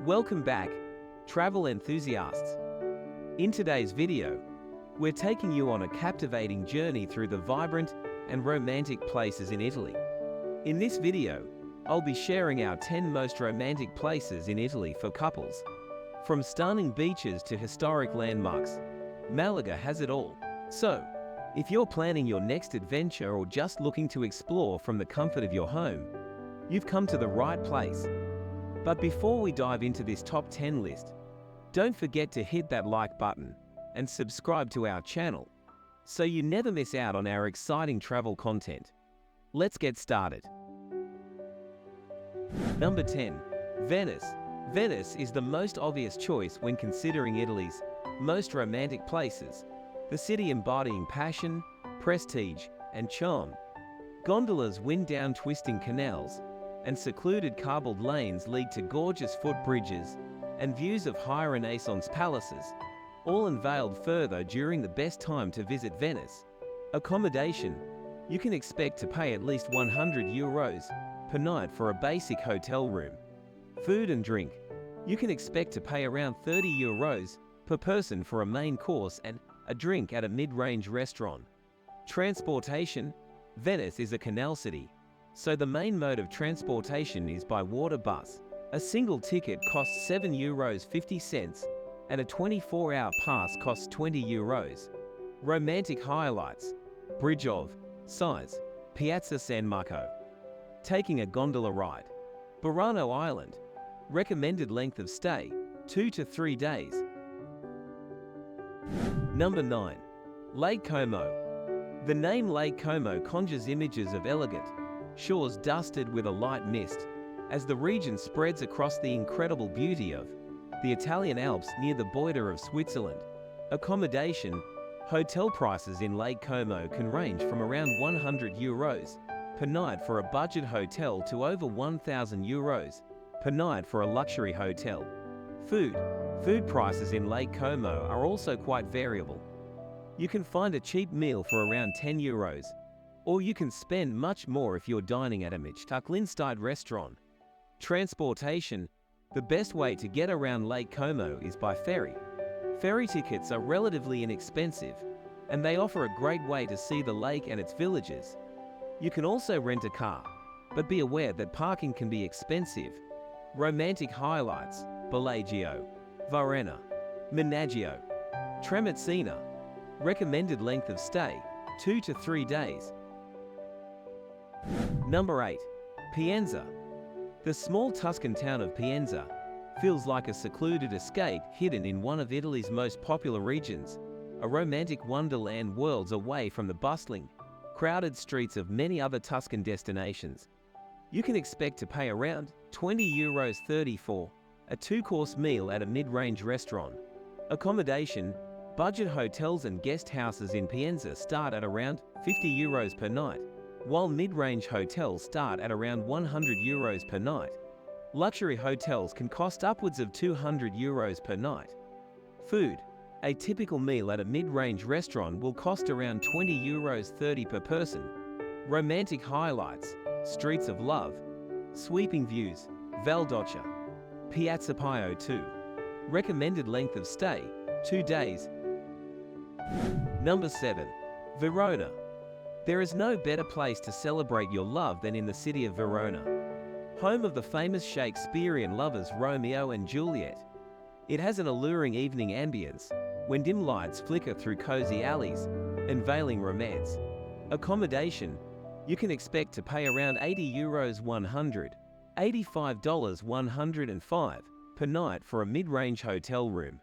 Welcome back, travel enthusiasts. In today's video, we're taking you on a captivating journey through the vibrant and romantic places in Italy. In this video, I'll be sharing our 10 most romantic places in Italy for couples. From stunning beaches to historic landmarks, Malaga has it all. So, if you're planning your next adventure or just looking to explore from the comfort of your home, you've come to the right place. But before we dive into this top 10 list, don't forget to hit that like button and subscribe to our channel so you never miss out on our exciting travel content. Let's get started. Number 10. Venice. Venice is the most obvious choice when considering Italy's most romantic places, the city embodying passion, prestige, and charm. Gondolas wind down twisting canals, and secluded cobbled lanes lead to gorgeous footbridges and views of high Renaissance palaces, all unveiled further during the best time to visit Venice. Accommodation. You can expect to pay at least €100 per night for a basic hotel room. Food and drink. You can expect to pay around €30 per person for a main course and a drink at a mid-range restaurant. Transportation. Venice is a canal city, so the main mode of transportation is by water bus. A single ticket costs €7.50 and a 24-hour pass costs €20. Romantic highlights. Bridge of Sighs, Piazza San Marco. Taking a gondola ride. Burano Island. Recommended length of stay, 2 to 3 days. Number 9. Lake Como. The name Lake Como conjures images of elegant shores dusted with a light mist, as the region spreads across the incredible beauty of the Italian Alps near the border of Switzerland. Accommodation. Hotel prices in Lake Como can range from around €100 per night for a budget hotel to over €1,000 per night for a luxury hotel. Food. Food prices in Lake Como are also quite variable. You can find a cheap meal for around €10, or you can spend much more if you're dining at a Michelin-starred restaurant. Transportation. The best way to get around Lake Como is by ferry. Ferry tickets are relatively inexpensive, and they offer a great way to see the lake and its villages. You can also rent a car, but be aware that parking can be expensive. Romantic highlights. Bellagio, Varenna, Menaggio, Tremezzina. Recommended length of stay, 2 to 3 days. Number 8. Pienza. The small Tuscan town of Pienza feels like a secluded escape hidden in one of Italy's most popular regions, a romantic wonderland worlds away from the bustling, crowded streets of many other Tuscan destinations. You can expect to pay around €20.30 for a 2-course meal at a mid-range restaurant. Accommodation. Budget hotels and guest houses in Pienza start at around €50 per night, while mid-range hotels start at around €100 per night. Luxury hotels can cost upwards of €200 per night. Food. A typical meal at a mid-range restaurant will cost around €20.30 per person. Romantic highlights. Streets of Love, sweeping views, Val d'Ocha, Piazza Pio 2. Recommended length of stay, 2 days. Number 7. Verona. There is no better place to celebrate your love than in the city of Verona, home of the famous Shakespearean lovers Romeo and Juliet. It has an alluring evening ambience, when dim lights flicker through cozy alleys, unveiling romance. Accommodation. You can expect to pay around €80 $105 per night for a mid-range hotel room.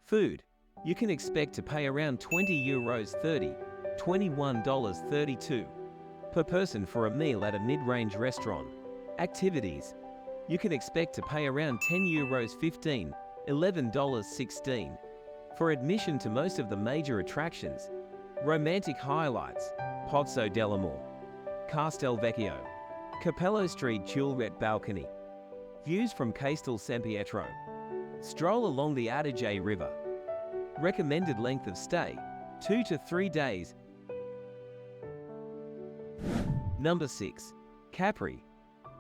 Food. You can expect to pay around €20.30 $21.32 per person for a meal at a mid-range restaurant. Activities. You can expect to pay around €10.15 $11.16 for admission to most of the major attractions. Romantic highlights. Pozzo dell'Amore, Castelvecchio, Capello Street Tulret Balcony. Views from Castel San Pietro. Stroll along the Adige River. Recommended length of stay, 2 to 3 days. Number 6. Capri.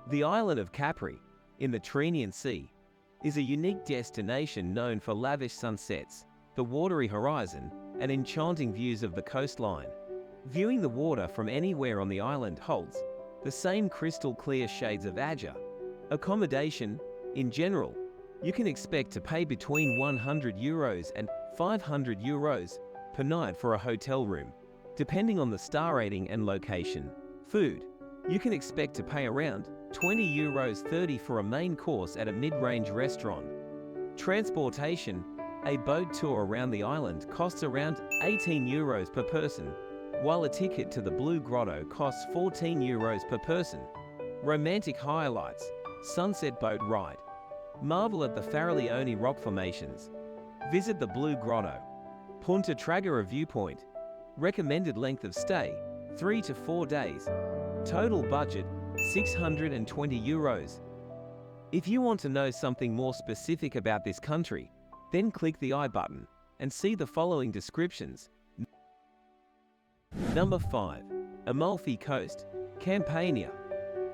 The island of Capri, in the Tyrrhenian Sea, is a unique destination known for lavish sunsets, the watery horizon, and enchanting views of the coastline. Viewing the water from anywhere on the island holds the same crystal clear shades of azure. Accommodation, in general, you can expect to pay between €100 and €500 per night for a hotel room, depending on the star rating and location. Food, you can expect to pay around €20.30 for a main course at a mid-range restaurant. Transportation, a boat tour around the island costs around €18 per person, while a ticket to the Blue Grotto costs €14 per person. Romantic highlights, sunset boat ride. Marvel at the Faraglione rock formations. Visit the Blue Grotto. Punta Tragara viewpoint. Recommended length of stay, 3 to 4 days. Total budget, €620. If you want to know something more specific about this country, then click the I button and see the following descriptions. Number 5. Amalfi Coast, Campania.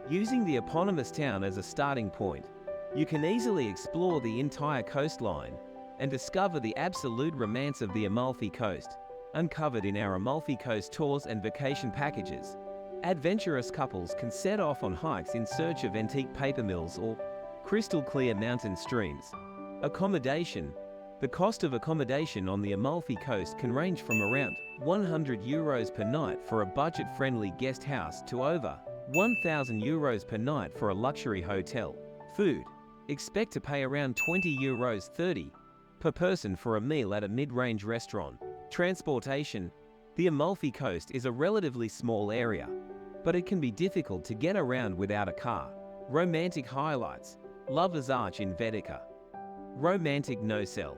Using the eponymous town as a starting point, you can easily explore the entire coastline and discover the absolute romance of the Amalfi Coast, uncovered in our Amalfi Coast tours and vacation packages. Adventurous couples can set off on hikes in search of antique paper mills or crystal clear mountain streams. Accommodation. The cost of accommodation on the Amalfi Coast can range from around €100 per night for a budget-friendly guest house to over €1,000 per night for a luxury hotel. Food. Expect to pay around €20.30 per person for a meal at a mid-range restaurant. Transportation. The Amalfi Coast is a relatively small area, but it can be difficult to get around without a car. Romantic highlights. Lover's Arch in Venice. Romantic no-cell.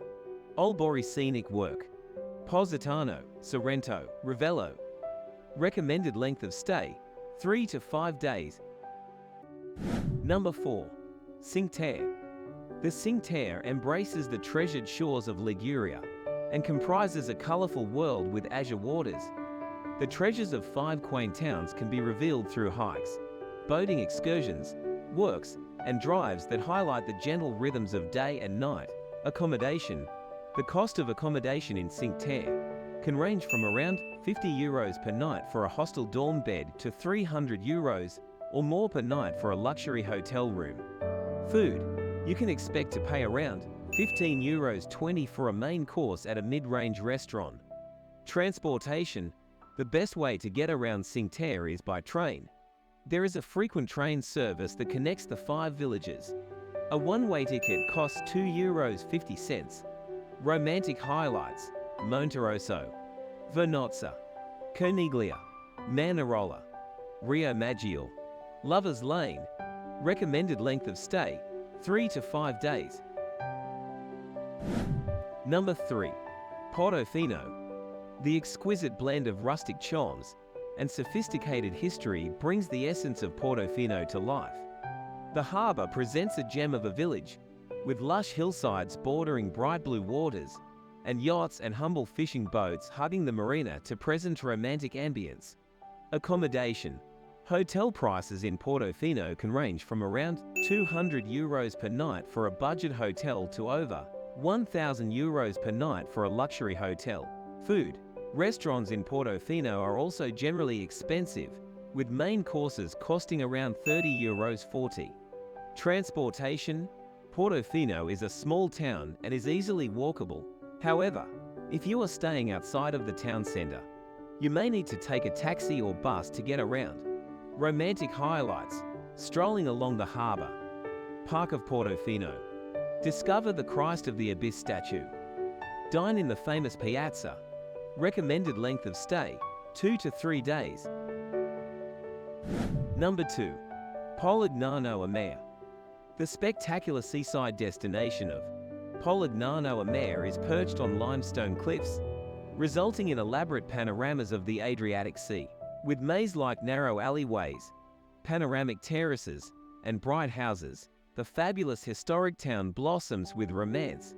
Olbori scenic work. Positano, Sorrento, Ravello. Recommended length of stay, 3 to 5 days. Number 4. Cinque Terre. The Cinque Terre embraces the treasured shores of Liguria and comprises a colorful world with azure waters. The treasures of 5 quaint towns can be revealed through hikes, boating excursions, walks, and drives that highlight the gentle rhythms of day and night. Accommodation. The cost of accommodation in Cinque Terre can range from around €50 per night for a hostel dorm bed to €300 or more per night for a luxury hotel room. Food. You can expect to pay around €15.20 for a main course at a mid-range restaurant. Transportation. The best way to get around Cinque Terre is by train. There is a frequent train service that connects the 5 villages. A one-way ticket costs €2.50. Romantic highlights. Monterosso, Vernazza, Coniglia, Manarola, Rio Maggiore. Lover's Lane. Recommended length of stay, 3 to 5 days. Number 3. Portofino. The exquisite blend of rustic charms and sophisticated history brings the essence of Portofino to life. The harbour presents a gem of a village, with lush hillsides bordering bright blue waters, and yachts and humble fishing boats hugging the marina to present romantic ambience. Accommodation. Hotel prices in Portofino can range from around €200 per night for a budget hotel to over €1,000 per night for a luxury hotel. Food. Restaurants in Portofino are also generally expensive, with main courses costing around €30.40. Transportation. Portofino is a small town and is easily walkable. However, if you are staying outside of the town centre, you may need to take a taxi or bus to get around. Romantic highlights. Strolling along the harbour. Park of Portofino. Discover the Christ of the Abyss statue. Dine in the famous piazza. Recommended length of stay, 2 to 3 days. Number 2. Polignano a Mare. The spectacular seaside destination of Polignano a Mare is perched on limestone cliffs, resulting in elaborate panoramas of the Adriatic Sea. With maze-like narrow alleyways, panoramic terraces, and bright houses, the fabulous historic town blossoms with romance.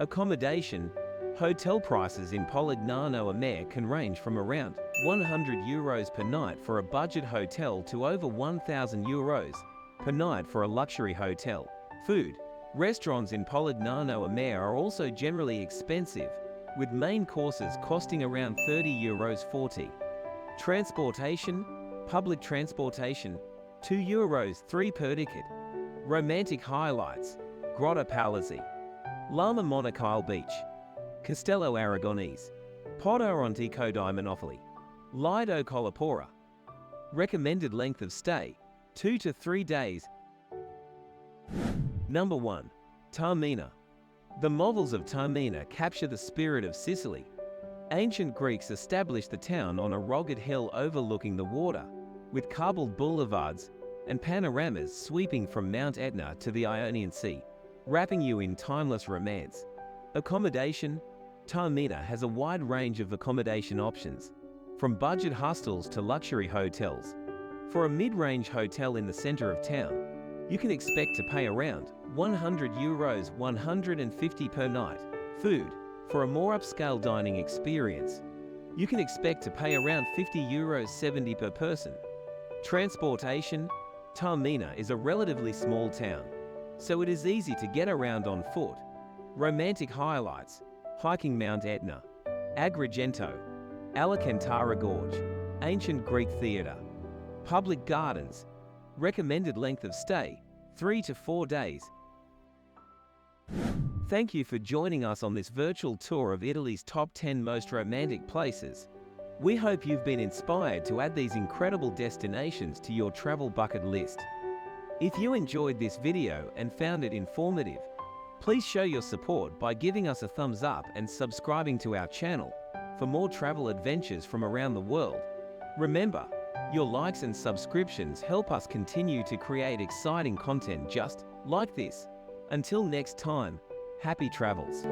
Accommodation. Hotel prices in Polignano a Mare can range from around €100 per night for a budget hotel to over €1,000 per night for a luxury hotel. Food. Restaurants in Polignano a Mare are also generally expensive, with main courses costing around €30 Transportation, public transportation, €2 3 per ticket. Romantic highlights, Grotta Palazzi, Lama Monachile Beach, Castello Aragonese, Ponte Antico di Monopoli, Lido Colapora. Recommended length of stay, 2 to 3 days. Number 1. Taormina. The novels of Taormina capture the spirit of Sicily. Ancient Greeks established the town on a rugged hill overlooking the water, with cobbled boulevards and panoramas sweeping from Mount Etna to the Ionian Sea, wrapping you in timeless romance. Accommodation. Taormina has a wide range of accommodation options, from budget hostels to luxury hotels. For a mid-range hotel in the center of town, you can expect to pay around €100 150 per night. Food. For a more upscale dining experience, you can expect to pay around €50 70 per person. Transportation. Taormina is a relatively small town, so it is easy to get around on foot. Romantic highlights, hiking Mount Etna, Agrigento, Alcantara Gorge, Ancient Greek Theatre, public gardens. Recommended length of stay, 3 to 4 days. Thank you for joining us on this virtual tour of Italy's top 10 most romantic places. We hope you've been inspired to add these incredible destinations to your travel bucket list. If you enjoyed this video and found it informative, please show your support by giving us a thumbs up and subscribing to our channel for more travel adventures from around the world. Remember, your likes and subscriptions help us continue to create exciting content just like this. Until next time, happy travels.